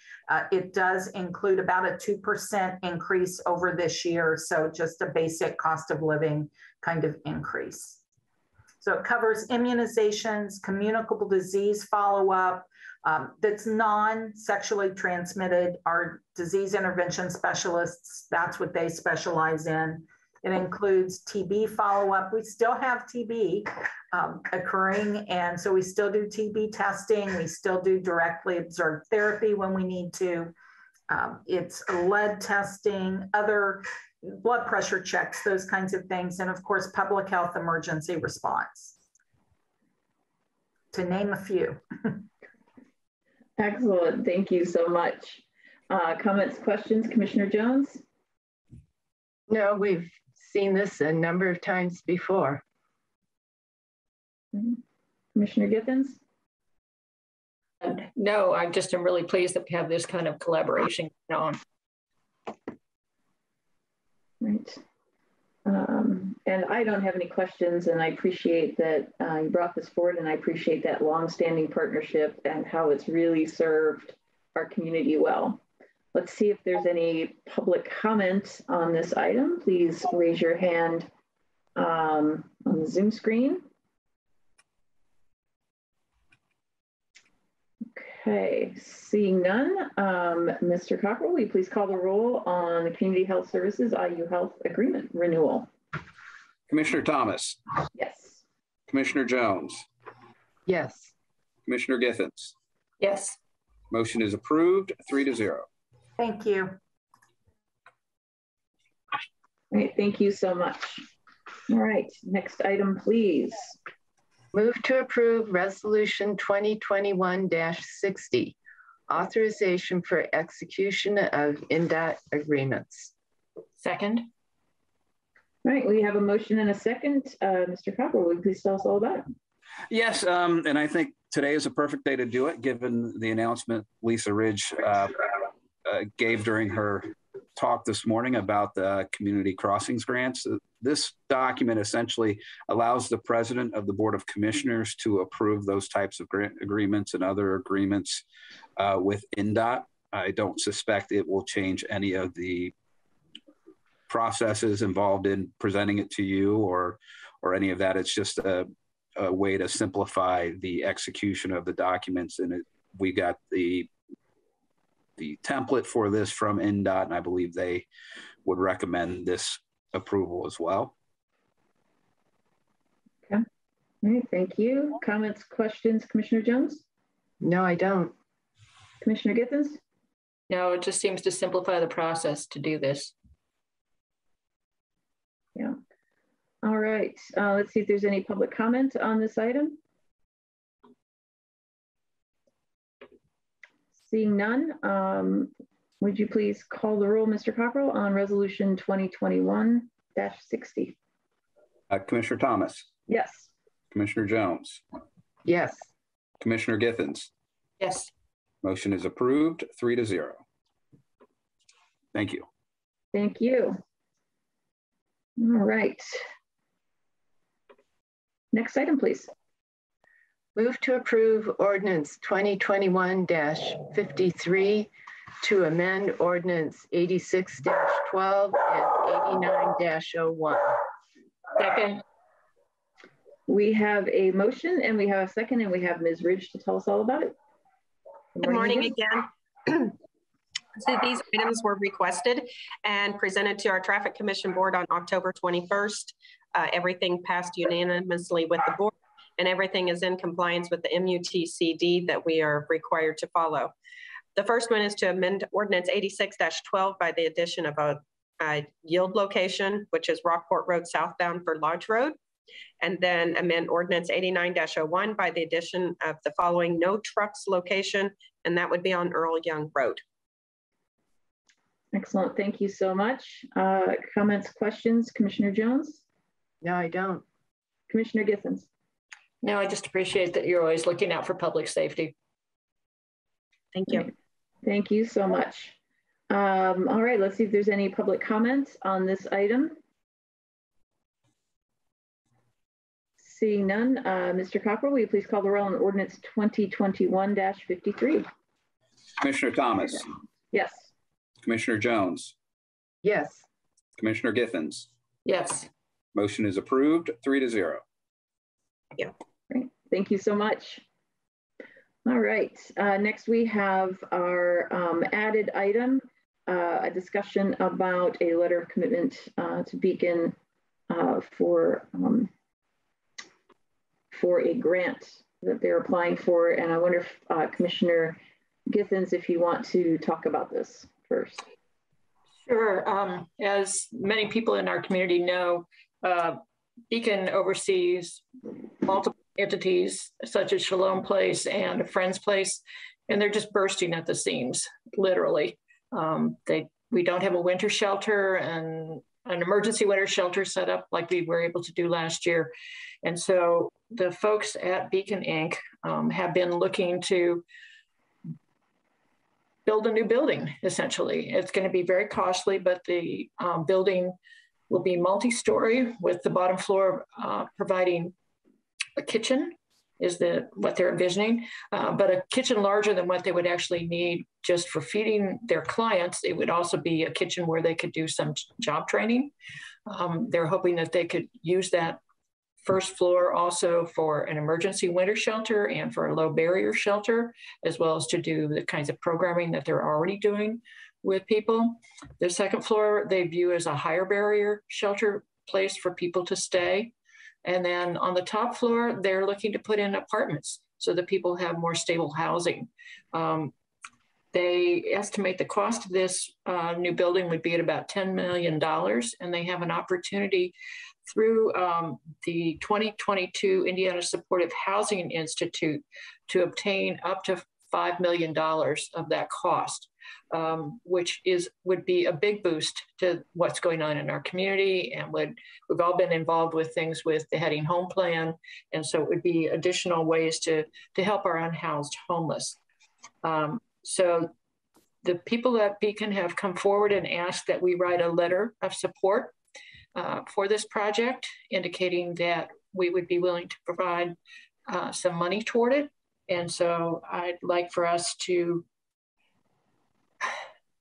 It does include about a 2% increase over this year, so just a basic cost of living kind of increase. So it covers immunizations, communicable disease follow-up, that's non-sexually transmitted. Our disease intervention specialists, that's what they specialize in. It includes TB follow-up. We still have TB occurring, and so we still do TB testing. We still do directly observed therapy when we need to. It's lead testing, other blood pressure checks, those kinds of things, and of course, public health emergency response, to name a few. Excellent, thank you so much. Comments, questions, Commissioner Jones? No, we've seen this a number of times before. Commissioner Githens? No, I just am really pleased that we have this kind of collaboration going on. Right. And I don't have any questions, and I appreciate that you brought this forward, and I appreciate that longstanding partnership and how it's really served our community well. Let's see if there's any public comment on this item. Please raise your hand on the Zoom screen. Okay, seeing none, Mr. Cockrell, will you please call the roll on the Community Health Services IU Health Agreement renewal? Commissioner Thomas. Yes. Commissioner Jones. Yes. Commissioner Githens. Yes. Motion is approved, 3-0. Thank you. All right, thank you so much. All right, next item, please. Move to approve Resolution 2021-60, authorization for execution of INDOT agreements. Second. All right, we have a motion and a second. Mr. Cockrell, will you please tell us all about it? Yes, and I think today is a perfect day to do it, given the announcement Lisa Ridge gave during her talk this morning about the community crossings grants. This document essentially allows the president of the Board of Commissioners to approve those types of grant agreements and other agreements with INDOT. I don't suspect it will change any of the processes involved in presenting it to you or any of that. It's just a way to simplify the execution of the documents. And we got the template for this from INDOT, and I believe they would recommend this approval as well. Okay. All right, thank you. Comments, questions, Commissioner Jones? No, I don't. Commissioner Githens? No, it just seems to simplify the process to do this. Yeah. All right, let's see if there's any public comment on this item. Seeing none, would you please call the roll, Mr. Cockrell, on Resolution 2021-60? Commissioner Thomas? Yes. Commissioner Jones? Yes. Commissioner Githens? Yes. Motion is approved, 3-0. Thank you. Thank you. All right. Next item, please. Move to approve Ordinance 2021-53 to amend Ordinance 86-12 and 89-01. Second. We have a motion and we have a second, and we have Ms. Ridge to tell us all about it. Good morning again. So these items were requested and presented to our Traffic Commission Board on October 21st. Everything passed unanimously with the board, and everything is in compliance with the MUTCD that we are required to follow. The first one is to amend Ordinance 86-12 by the addition of a yield location, which is Rockport Road southbound for Lodge Road. And then amend Ordinance 89-01 by the addition of the following no trucks location, and that would be on Earl Young Road. Excellent, thank you so much. Comments, questions, Commissioner Jones? No, I don't. Commissioner Githens? No, I just appreciate that you're always looking out for public safety. Thank you. Thank you so much. All right, let's see if there's any public comments on this item. Seeing none, Mr. Cockrell, will you please call the roll on Ordinance 2021-53? Commissioner Thomas? Yes. Commissioner Jones? Yes. Commissioner Githens? Yes. Motion is approved, 3-0. Yeah. Great. Thank you so much. All right. Next, we have our added item, a discussion about a letter of commitment to Beacon for a grant that they're applying for. And I wonder if Commissioner Githens, if you want to talk about this first. Sure. As many people in our community know, Beacon oversees multiple entities such as Shalom Place and a Friend's Place, and they're just bursting at the seams, literally. We don't have a winter shelter and an emergency winter shelter set up like we were able to do last year. And so the folks at Beacon Inc. Have been looking to build a new building, essentially. It's going to be very costly, but the building will be multi-story with the bottom floor providing a kitchen is what they're envisioning, but a kitchen larger than what they would actually need just for feeding their clients. It would also be a kitchen where they could do some job training. They're hoping that they could use that first floor also for an emergency winter shelter and for a low barrier shelter, as well as to do the kinds of programming that they're already doing with people. The second floor they view as a higher barrier shelter place for people to stay. And then on the top floor, they're looking to put in apartments so that people have more stable housing. They estimate the cost of this new building would be at about $10 million, and they have an opportunity through the 2022 Indiana Supportive Housing Institute to obtain up to $5 million of that cost, which would be a big boost to what's going on in our community. And we've all been involved with things with the Heading Home Plan. And so it would be additional ways to help our unhoused homeless. So the people at Beacon have come forward and asked that we write a letter of support for this project, indicating that we would be willing to provide some money toward it. And so I'd like for us to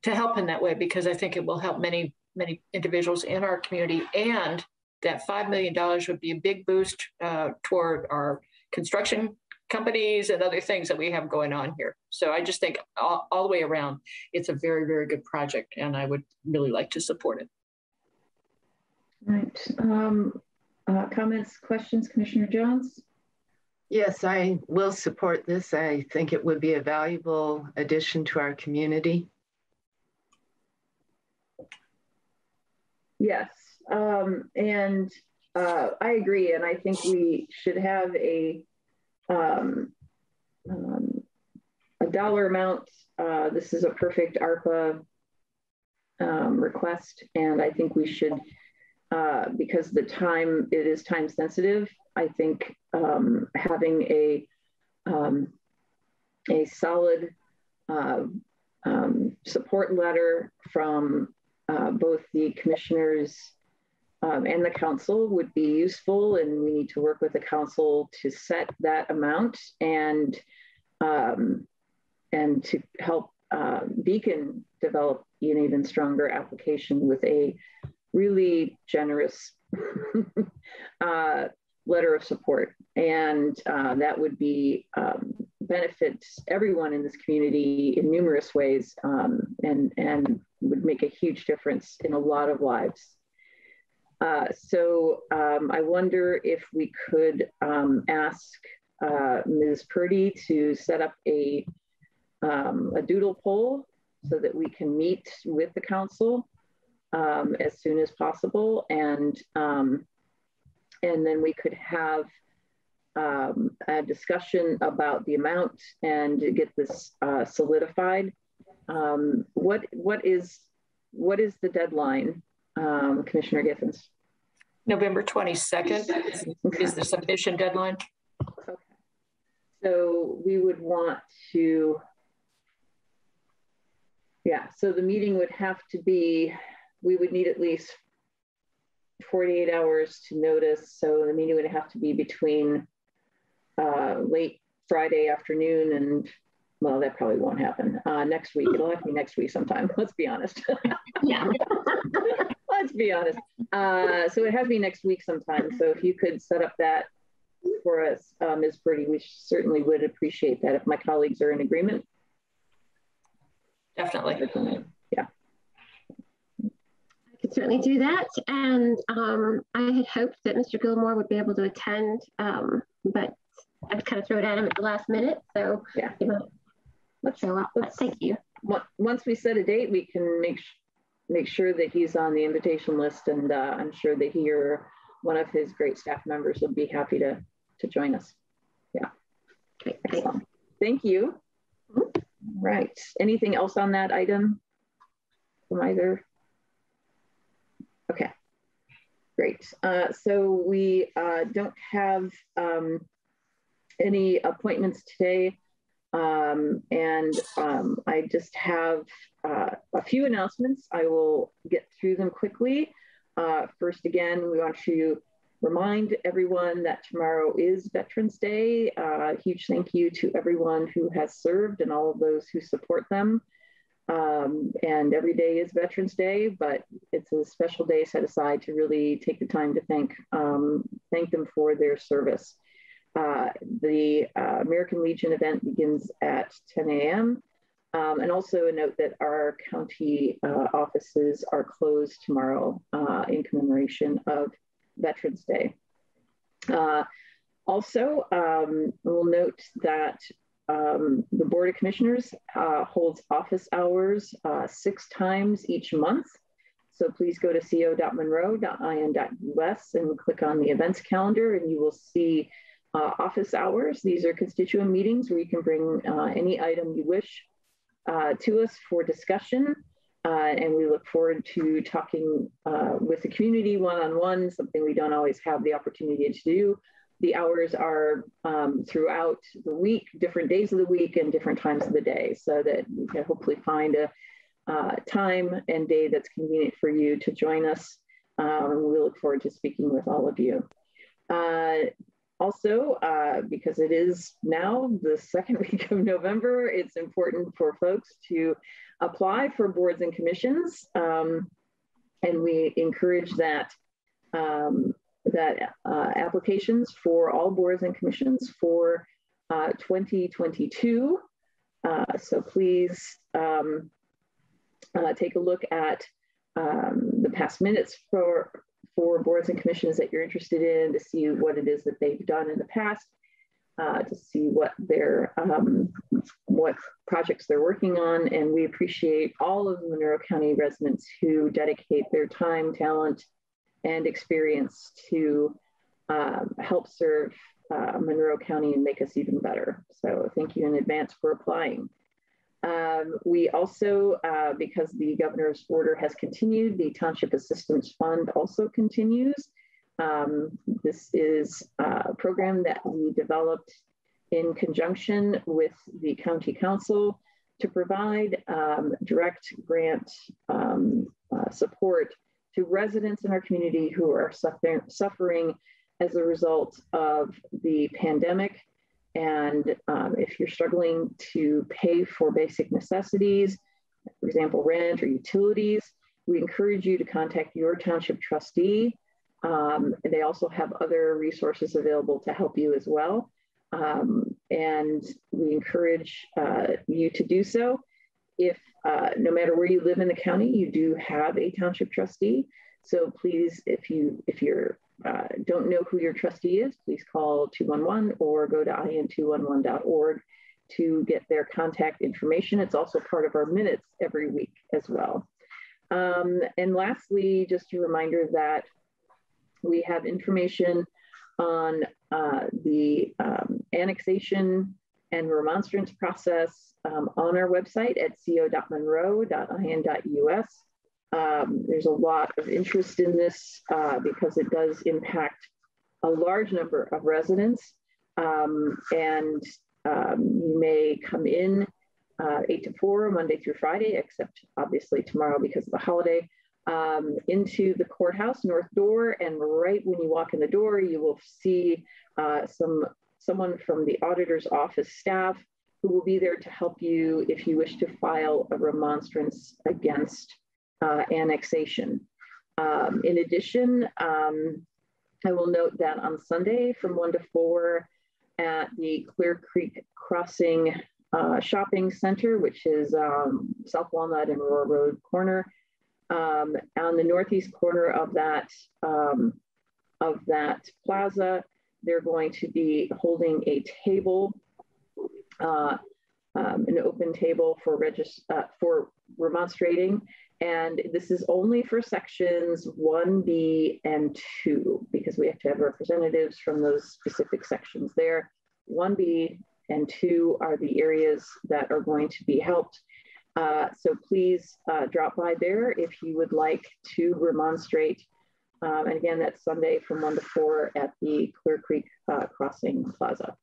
help in that way, because I think it will help many, many individuals in our community. And that $5 million would be a big boost toward our construction companies and other things that we have going on here. So I just think all the way around, it's a very, very good project, and I would really like to support it. Right. Comments, questions, Commissioner Jones? Yes, I will support this. I think it would be a valuable addition to our community. Yes, and I agree, and I think we should have a dollar amount. This is a perfect ARPA request, and I think we should, because it is time sensitive, I think having a solid support letter from both the commissioners and the council would be useful, and we need to work with the council to set that amount and to help Beacon develop an even stronger application with a really generous letter of support. And that would be benefit everyone in this community in numerous ways, and would make a huge difference in a lot of lives. So I wonder if we could ask Ms. Purdy to set up a doodle poll so that we can meet with the council as soon as possible, and then we could have a discussion about the amount and get this solidified. What is the deadline, Commissioner Giffens? November 22nd is the submission deadline. Okay. So we would want to, so the meeting would have to be, we would need at least 48 hours to notice. So the meeting would have to be between late Friday afternoon and, well, that probably won't happen. Next week, it'll have to be next week sometime. Let's be honest. Yeah. Let's be honest. So it has to be next week sometime. So if you could set up that for us, Ms. Purdy, we certainly would appreciate that if my colleagues are in agreement. Definitely. Yeah. I could certainly do that. And I had hoped that Mr. Gilmore would be able to attend, but I was kind of thrown at him at the last minute. So yeah, let's show up. Thank you. Once we set a date, we can make sure that he's on the invitation list, and I'm sure that he or one of his great staff members would be happy to join us. Yeah. Okay. Excellent. Thank you. Right. Anything else on that item from either? Okay. Great. So we don't have any appointments today. I just have a few announcements. I will get through them quickly. First, again, we want to remind everyone that tomorrow is Veterans Day. Huge thank you to everyone who has served and all of those who support them. And every day is Veterans Day, but it's a special day set aside to really take the time to thank them for their service. The American Legion event begins at 10 a.m. And also a note that our county offices are closed tomorrow in commemoration of Veterans Day. Also, we'll note that the Board of Commissioners holds office hours 6 times each month. So please go to co.monroe.in.us and click on the events calendar, and you will see office hours. These are constituent meetings where you can bring any item you wish to us for discussion. And we look forward to talking with the community one-on-one, something we don't always have the opportunity to do. The hours are throughout the week, different days of the week and different times of the day, so that we can hopefully find a time and day that's convenient for you to join us. And we look forward to speaking with all of you. Also, because it is now the second week of November, it's important for folks to apply for boards and commissions. And we encourage that, applications for all boards and commissions for 2022. So please take a look at the past minutes for boards and commissions that you're interested in, to see what it is that they've done in the past, to see what their what projects they're working on. And we appreciate all of the Monroe County residents who dedicate their time, talent, and experience to help serve Monroe County and make us even better. So thank you in advance for applying. We also, because the governor's order has continued, the Township Assistance Fund also continues. This is a program that we developed in conjunction with the County Council to provide direct grant support to residents in our community who are suffering as a result of the pandemic. And if you're struggling to pay for basic necessities, for example, rent or utilities, we encourage you to contact your township trustee. They also have other resources available to help you as well. And we encourage you to do so. If no matter where you live in the county, you do have a township trustee. So please, if you're don't know who your trustee is, please call 211 or go to in211.org to get their contact information. It's also part of our minutes every week as well. And lastly, just a reminder that we have information on the annexation and remonstrance process on our website at co.monroe.in.us. There's a lot of interest in this because it does impact a large number of residents. And you may come in 8 to 4, Monday through Friday, except obviously tomorrow because of the holiday, into the courthouse north door. And right when you walk in the door, you will see someone from the auditor's office staff who will be there to help you if you wish to file a remonstrance against annexation. In addition, I will note that on Sunday from 1 to 4 at the Clear Creek Crossing Shopping Center, which is South Walnut and Aurora Road corner, on the northeast corner of that plaza, they're going to be holding a table, an open table for remonstrating. And this is only for sections 1B and 2, because we have to have representatives from those specific sections there. 1B and 2 are the areas that are going to be helped. So please drop by there if you would like to remonstrate. And again, that's Sunday from 1 to 4 at the Clear Creek Crossing Plaza.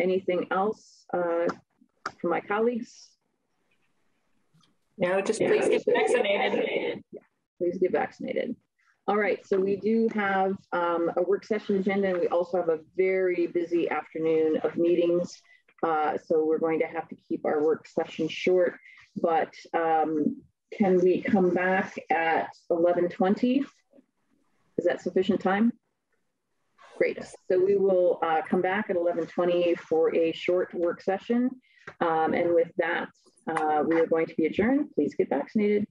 Anything else from my colleagues? No, just please get vaccinated. Please get vaccinated. All right, so we do have a work session agenda, and we also have a very busy afternoon of meetings. So we're going to have to keep our work session short, but can we come back at 11:20? Is that sufficient time? Great. So we will come back at 11:20 for a short work session. And with that, we are going to be adjourned. Please get vaccinated.